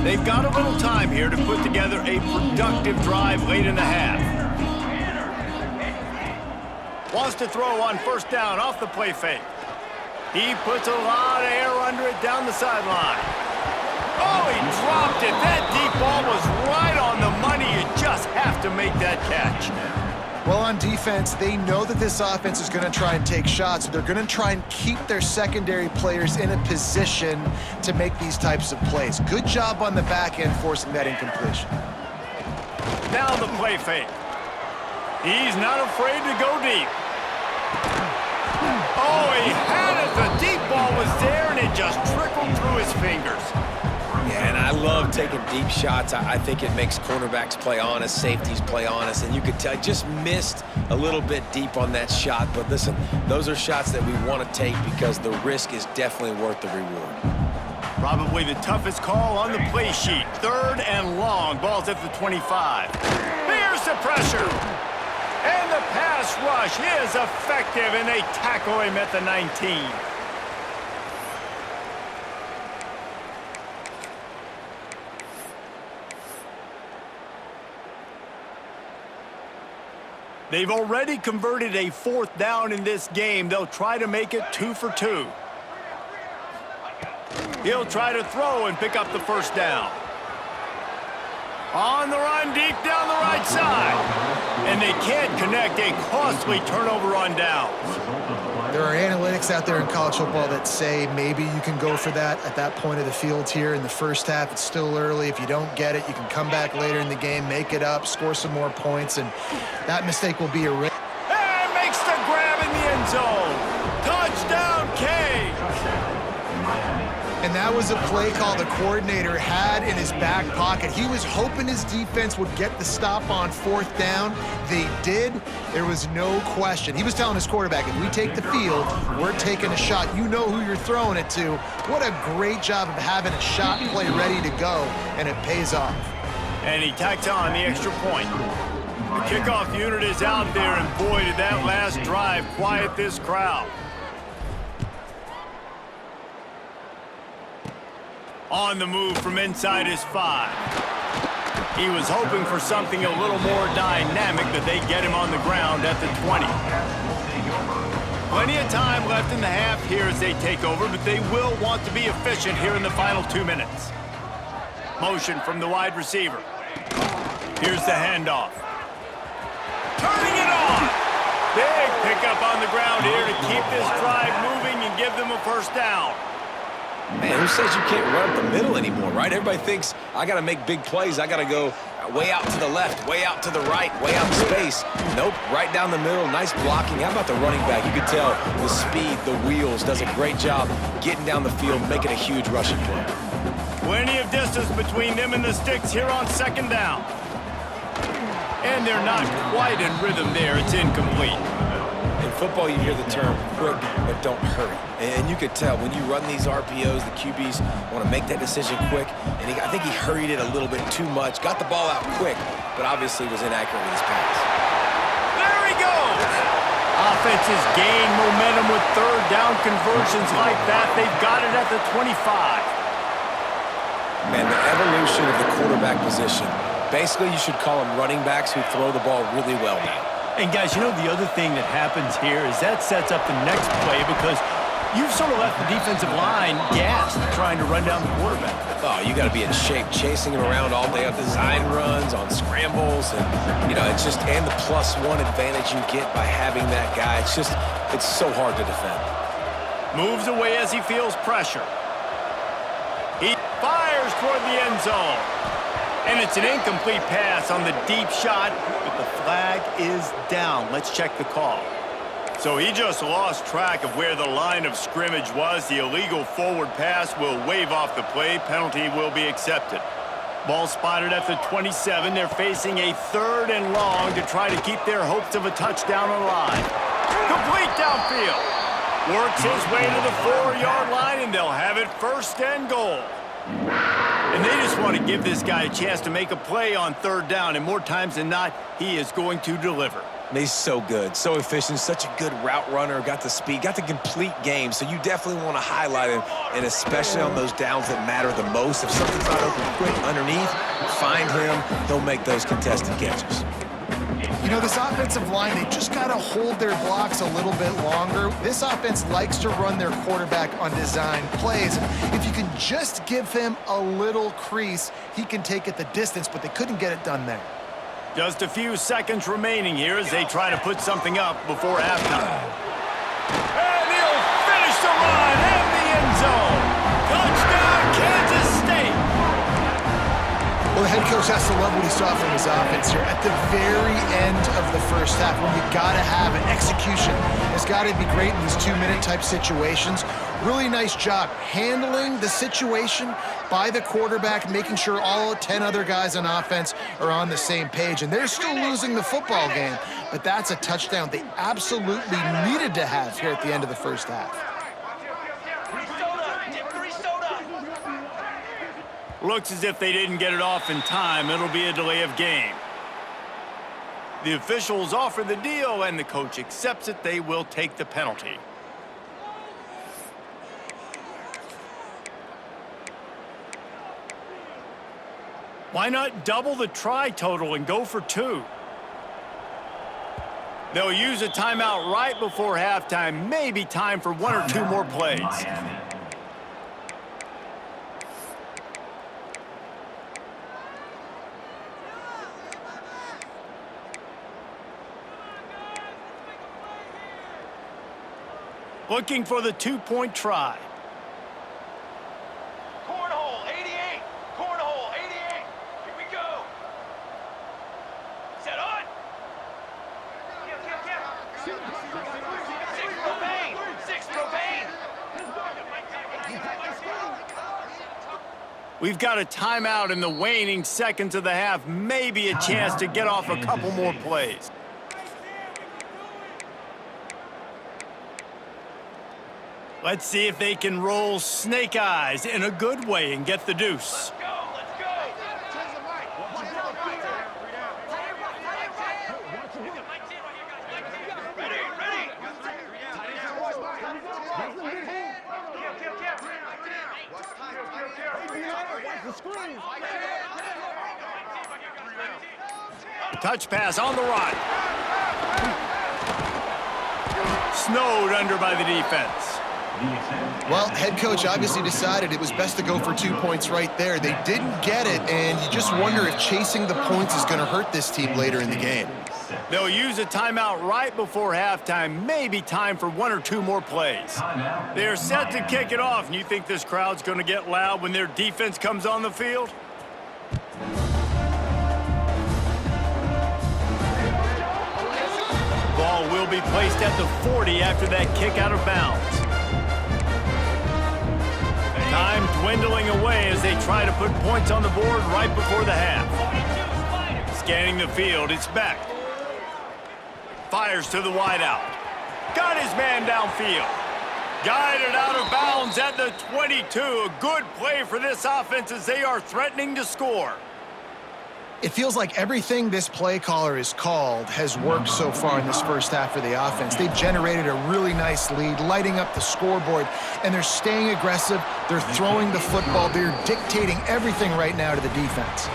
They've got a little time here to put together a productive drive late in the half. Wants to throw on first down off the play fake. He puts a lot of air under it down the sideline. Oh, he dropped it. That deep ball was right on the money. You just have to make that catch. Well, on defense, they know that this offense is going to try and take shots. They're going to try and keep their secondary players in a position to make these types of plays. Good job on the back end forcing that incompletion. Now the play fake. He's not afraid to go deep. Oh, he had it. The deep ball was there, and it just trickled through his fingers. Yeah, and I love taking deep shots. I think it makes cornerbacks play honest, safeties play honest, and you could tell just missed a little bit deep on that shot. But listen, those are shots that we want to take because the risk is definitely worth the reward. Probably the toughest call on the play sheet. 3rd and long. Ball's at the 25. Here's the pressure. And the pass rush is effective, and they tackle him at the 19. They've already converted a 4th down in this game. They'll try to make it 2 for 2. He'll try to throw and pick up the first down. On the run, deep down the right side. And they can't connect. A costly turnover on downs. There are analytics out there in college football that say maybe you can go for that at that point of the field here in the first half. It's still early. If you don't get it, you can come back later in the game, make it up, score some more points, and that mistake will be erased. And makes the grab in the end zone. Touchdown, K. And that was a play call the coordinator had in his back pocket. He was hoping his defense would get the stop on 4th down. They did. There was no question. He was telling his quarterback, if we take the field, we're taking a shot. You know who you're throwing it to. What a great job of having a shot play ready to go, and it pays off. And he tacks on the extra point. The kickoff unit is out there, and boy, did that last drive quiet this crowd. On the move from inside his 5. He was hoping for something a little more dynamic, but they get him on the ground at the 20. Plenty of time left in the half here as they take over, but they will want to be efficient here in the final 2 minutes. Motion from the wide receiver. Here's the handoff. Turning it on! Big pickup on the ground here to keep this drive moving and give them a first down. Man, who says you can't run up the middle anymore, right? Everybody thinks, I got to make big plays. I got to go way out to the left, way out to the right, way out in space. Nope, right down the middle, nice blocking. How about the running back? You could tell the speed, the wheels, does a great job getting down the field, making a huge rushing play. Plenty of distance between them and the sticks here on 2nd down. And they're not quite in rhythm there. It's incomplete. In football, you hear the term quick, but don't hurry. And you could tell when you run these RPOs, the QBs want to make that decision quick. And I think he hurried it a little bit too much. Got the ball out quick, but obviously was inaccurate with his pass. There he goes! Offenses gain momentum with 3rd down conversions like that. They've got it at the 25. Man, the evolution of the quarterback position. Basically, you should call them running backs who throw the ball really well now. And guys, you know the other thing that happens here is that sets up the next play because you've sort of left the defensive line gassed trying to run down the quarterback. Oh, you got to be in shape, chasing him around all day on design runs, on scrambles, and it's just and the +1 advantage you get by having that guy. It's so hard to defend. Moves away as he feels pressure. He fires toward the end zone. And it's an incomplete pass on the deep shot, but the flag is down. Let's check the call. So he just lost track of where the line of scrimmage was. The illegal forward pass will wave off the play. Penalty will be accepted. Ball spotted at the 27. They're facing a 3rd and long to try to keep their hopes of a touchdown alive. Complete downfield. Works his way to the 4-yard line, and they'll have it 1st and goal. And they just want to give this guy a chance to make a play on 3rd down, and more times than not, he is going to deliver. He's so good, so efficient, such a good route runner, got the speed, got the complete game, so you definitely want to highlight him, and especially on those downs that matter the most. If something's not open quick underneath, find him, he'll make those contested catches. You know, this offensive line, they just got to hold their blocks a little bit longer. This offense likes to run their quarterback on design plays. If you can just give him a little crease, he can take it the distance, but they couldn't get it done there. Just a few seconds remaining here as they try to put something up before halftime. And he'll finish the run in the end zone. Touchdown, Kansas State. Well, the head coach has to love what he saw from his offense here at the very end of the first half, when you got to have an execution. It's got to be great in these 2-minute type situations. Really nice job handling the situation by the quarterback, making sure all 10 other guys on offense are on the same page. And they're still losing the football game, but that's a touchdown they absolutely needed to have here at the end of the first half. Looks as if they didn't get it off in time. It'll be a delay of game. The officials offer the deal, and the coach accepts it. They will take the penalty. Why not double the try total and go for 2? They'll use a timeout right before halftime. Maybe time for 1 or 2 more plays. Looking for the 2-point try. Cornhole, 88. Cornhole, 88. Here we go. Set on. Six Propane. 6 Propane. We've got a timeout in the waning seconds of the half. Maybe a chance to get off a couple more plays. Let's see if they can roll snake eyes in a good way and get the deuce. Let's go. Ready. Touch pass on the run. Snowed under by the defense. Well, head coach obviously decided it was best to go for 2 points right there. They didn't get it, and you just wonder if chasing the points is going to hurt this team later in the game. They'll use a timeout right before halftime. Maybe time for 1 or 2 more plays. They're set to kick it off, and you think this crowd's going to get loud when their defense comes on the field? Ball will be placed at the 40 after that kick out of bounds. Time dwindling away as they try to put points on the board right before the half. Scanning the field, it's Beck. Fires to the wideout. Got his man downfield. Guided out of bounds at the 22. A good play for this offense as they are threatening to score. It feels like everything this play caller has called has worked so far in this first half for the offense. They've generated a really nice lead, lighting up the scoreboard, and they're staying aggressive. They're throwing the football. They're dictating everything right now to the defense.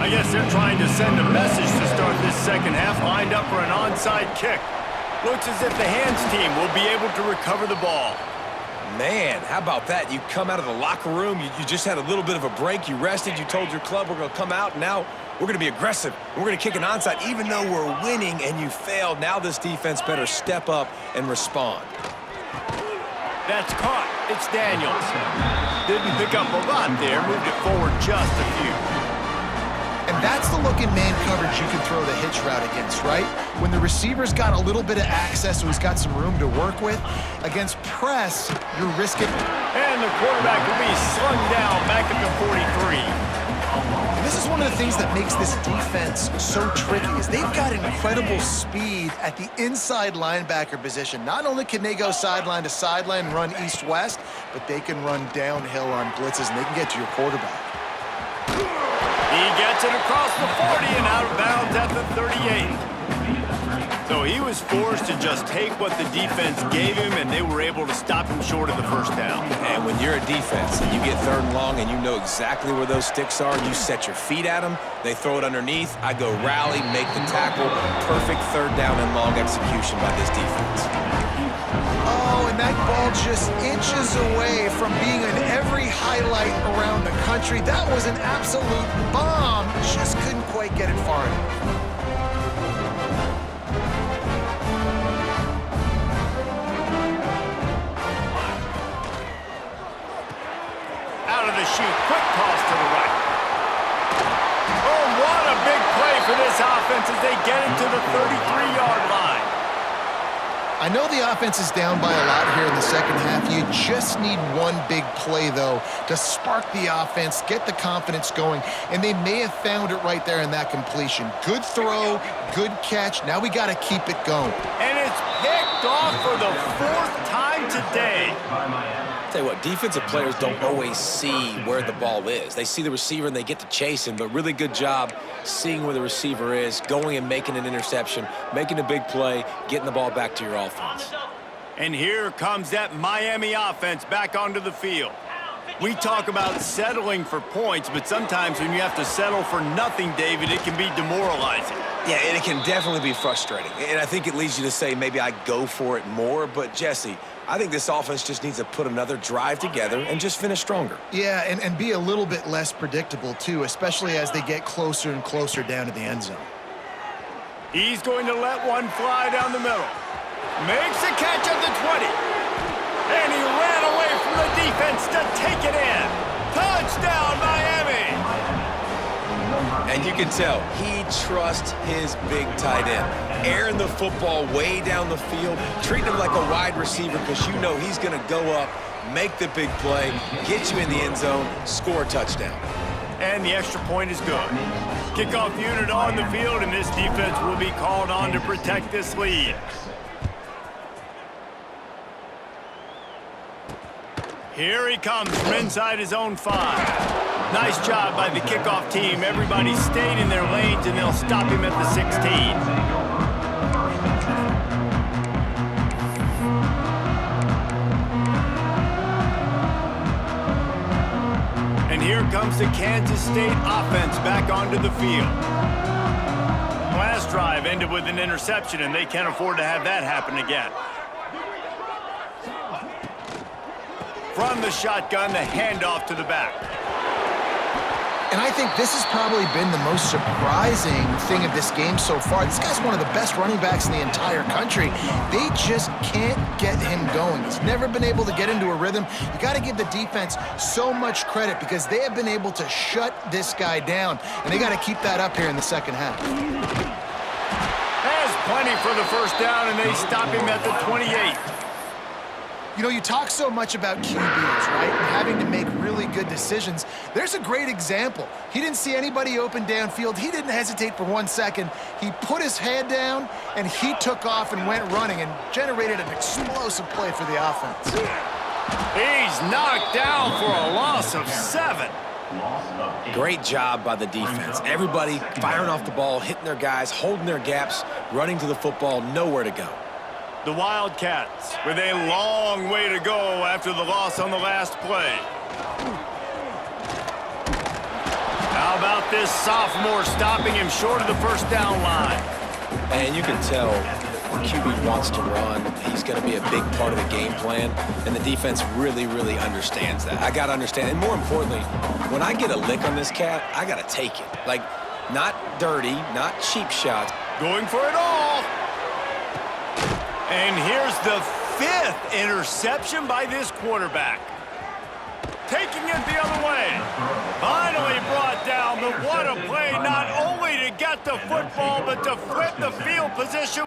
I guess they're trying to send a message to start this second half, lined up for an onside kick. Looks as if the hands team will be able to recover the ball. Man, how about that? You come out of the locker room, you just had a little bit of a break, you rested, you told your club we're going to come out, and now we're going to be aggressive. We're going to kick an onside even though we're winning and you failed. Now this defense better step up and respond. That's caught. It's Daniels. Didn't pick up a lot there, moved it forward just a few. And that's the look in man coverage you can throw the hitch route against, right? When the receiver's got a little bit of access, so he's got some room to work with. Against press, you're risking. And the quarterback will be slung down back at the 43. And this is one of the things that makes this defense so tricky is they've got incredible speed at the inside linebacker position. Not only can they go sideline to sideline and run east-west, but they can run downhill on blitzes, and they can get to your quarterback. He gets it across the 40 and out of bounds at the 38. So he was forced to just take what the defense gave him, and they were able to stop him short of the first down. And when you're a defense and you get 3rd and long and you know exactly where those sticks are, you set your feet at them, they throw it underneath, I go rally, make the tackle. Perfect 3rd down and long execution by this defense. Oh, and that ball just inches away from being in every highlight around the country. That was an absolute bomb. Just couldn't quite get it far enough. Out of the chute, quick toss to the right. Oh, what a big play for this offense as they get it to the 33-yard line. I know the offense is down by a lot here in the second half. You just need one big play, though, to spark the offense, get the confidence going, and they may have found it right there in that completion. Good throw, good catch. Now we got to keep it going. And it's picked off for the 4th time today. Tell you what, defensive players don't always see where the ball is. They see the receiver and they get to chase him, but really good job seeing where the receiver is, going and making an interception, making a big play, getting the ball back to your offense. And here comes that Miami offense back onto the field. We talk about settling for points, but sometimes when you have to settle for nothing, David, it can be demoralizing. Yeah, and it can definitely be frustrating. And I think it leads you to say maybe I go for it more. But, Jesse, I think this offense just needs to put another drive together and just finish stronger. Yeah, and be a little bit less predictable, too, especially as they get closer and closer down to the end zone. He's going to let one fly down the middle. Makes a catch at the 20. And he ran away from the defense to take it in. Touchdown, Miami! And you can tell he trusts his big tight end. Airing the football way down the field, treating him like a wide receiver because you know he's going to go up, make the big play, get you in the end zone, score a touchdown. And the extra point is good. Kickoff unit on the field, and this defense will be called on to protect this lead. Here he comes from inside his own 5. Nice job by the kickoff team. Everybody stayed in their lanes, and they'll stop him at the 16. And here comes the Kansas State offense back onto the field. Last drive ended with an interception, and they can't afford to have that happen again. From the shotgun, the handoff to the back. And I think this has probably been the most surprising thing of this game so far. This guy's one of the best running backs in the entire country. They just can't get him going. He's never been able to get into a rhythm. You got to give the defense so much credit because they have been able to shut this guy down, and they got to keep that up here in the second half. Has plenty for the first down, and they stop him at the 28. You know, you talk so much about QBs, right, and having to make really good decisions. There's a great example. He didn't see anybody open downfield. He didn't hesitate for 1 second. He put his head down, and he took off and went running and generated an explosive play for the offense. He's knocked down for a loss of 7. Great job by the defense. Everybody firing off the ball, hitting their guys, holding their gaps, running to the football, nowhere to go. The Wildcats with a long way to go after the loss on the last play. How about this sophomore stopping him short of the first down line? And you can tell the QB wants to run. He's going to be a big part of the game plan, and the defense really, really understands that. I got to understand, and more importantly, when I get a lick on this cat, I got to take it. Like, not dirty, not cheap shots. Going for it all. And here's the 5th interception by this quarterback. Taking it the other way. Finally brought down, but what a play, not only to get the football, but to flip the field position.